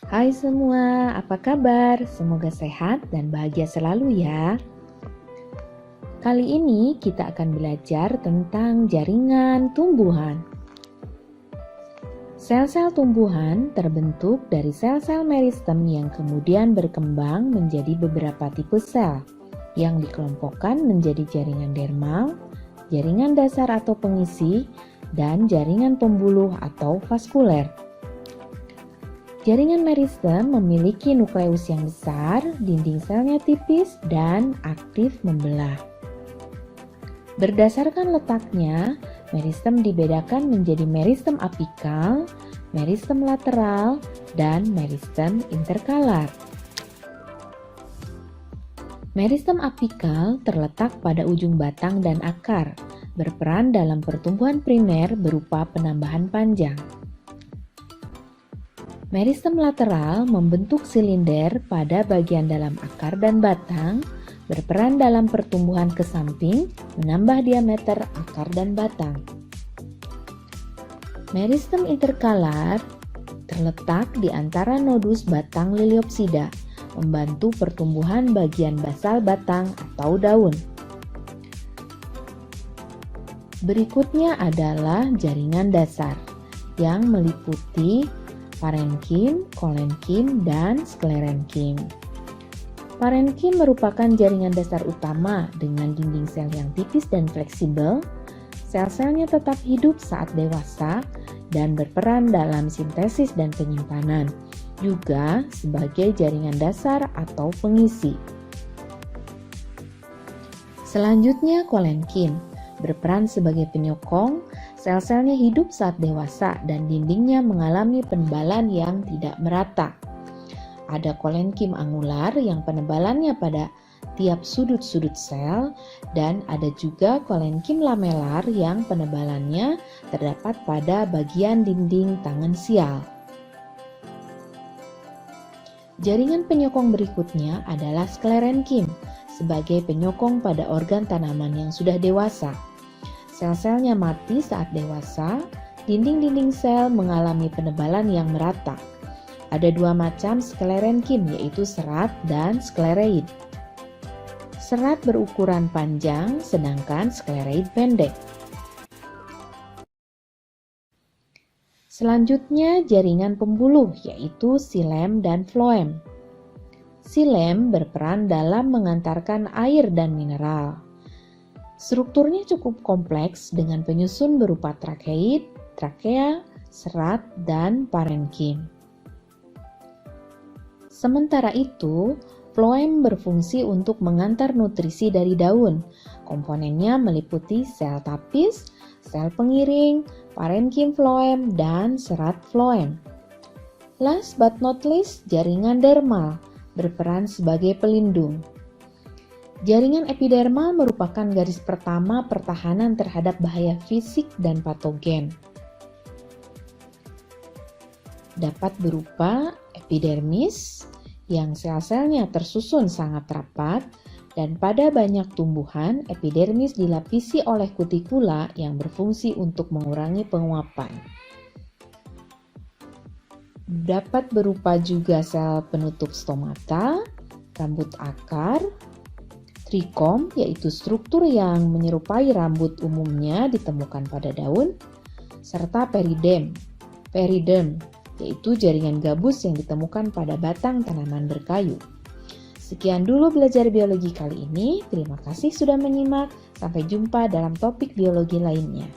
Hai semua, apa kabar? Semoga sehat dan bahagia selalu ya. Kali ini kita akan belajar tentang jaringan tumbuhan. Sel-sel tumbuhan terbentuk dari sel-sel meristem yang kemudian berkembang menjadi beberapa tipe sel yang dikelompokkan menjadi jaringan dermal, jaringan dasar atau pengisi, dan jaringan pembuluh atau vaskuler. Jaringan meristem memiliki nukleus yang besar, dinding selnya tipis, dan aktif membelah. Berdasarkan letaknya, meristem dibedakan menjadi meristem apikal, meristem lateral, dan meristem interkalar. Meristem apikal terletak pada ujung batang dan akar, berperan dalam pertumbuhan primer berupa penambahan panjang. Meristem lateral membentuk silinder pada bagian dalam akar dan batang, berperan dalam pertumbuhan ke samping, menambah diameter akar dan batang. Meristem interkalar terletak di antara nodus batang liliopsida, membantu pertumbuhan bagian basal batang atau daun. Berikutnya adalah jaringan dasar yang meliputi parenkim, kolenkim, dan sklerenkim. Parenkim merupakan jaringan dasar utama dengan dinding sel yang tipis dan fleksibel. Sel-selnya tetap hidup saat dewasa dan berperan dalam sintesis dan penyimpanan, juga sebagai jaringan dasar atau pengisi. Selanjutnya kolenkim berperan sebagai penyokong. Sel-selnya hidup saat dewasa dan dindingnya mengalami penebalan yang tidak merata. Ada kolenkim angular yang penebalannya pada tiap sudut-sudut sel, dan ada juga kolenkim lamelar yang penebalannya terdapat pada bagian dinding tangan sial. Jaringan penyokong berikutnya adalah sklerenkim sebagai penyokong pada organ tanaman yang sudah dewasa. Sel-selnya mati saat dewasa, dinding-dinding sel mengalami penebalan yang merata. Ada dua macam sklerenkim, yaitu serat dan sklereid. Serat berukuran panjang, sedangkan sklereid pendek. Selanjutnya jaringan pembuluh, yaitu xilem dan floem. Xilem berperan dalam mengantarkan air dan mineral. Strukturnya cukup kompleks dengan penyusun berupa trakeid, trakea, serat, dan parenkim. Sementara itu, floem berfungsi untuk mengantar nutrisi dari daun. Komponennya meliputi sel tapis, sel pengiring, parenkim floem, dan serat floem. Last but not least, jaringan dermal berperan sebagai pelindung. Jaringan epidermal merupakan garis pertama pertahanan terhadap bahaya fisik dan patogen. Dapat berupa epidermis yang sel-selnya tersusun sangat rapat, dan pada banyak tumbuhan epidermis dilapisi oleh kutikula yang berfungsi untuk mengurangi penguapan. Dapat berupa juga sel penutup stomata, rambut akar, trikom, yaitu struktur yang menyerupai rambut umumnya ditemukan pada daun, serta periderm, yaitu jaringan gabus yang ditemukan pada batang tanaman berkayu. Sekian dulu belajar biologi kali ini. Terima kasih sudah menyimak. Sampai jumpa dalam topik biologi lainnya.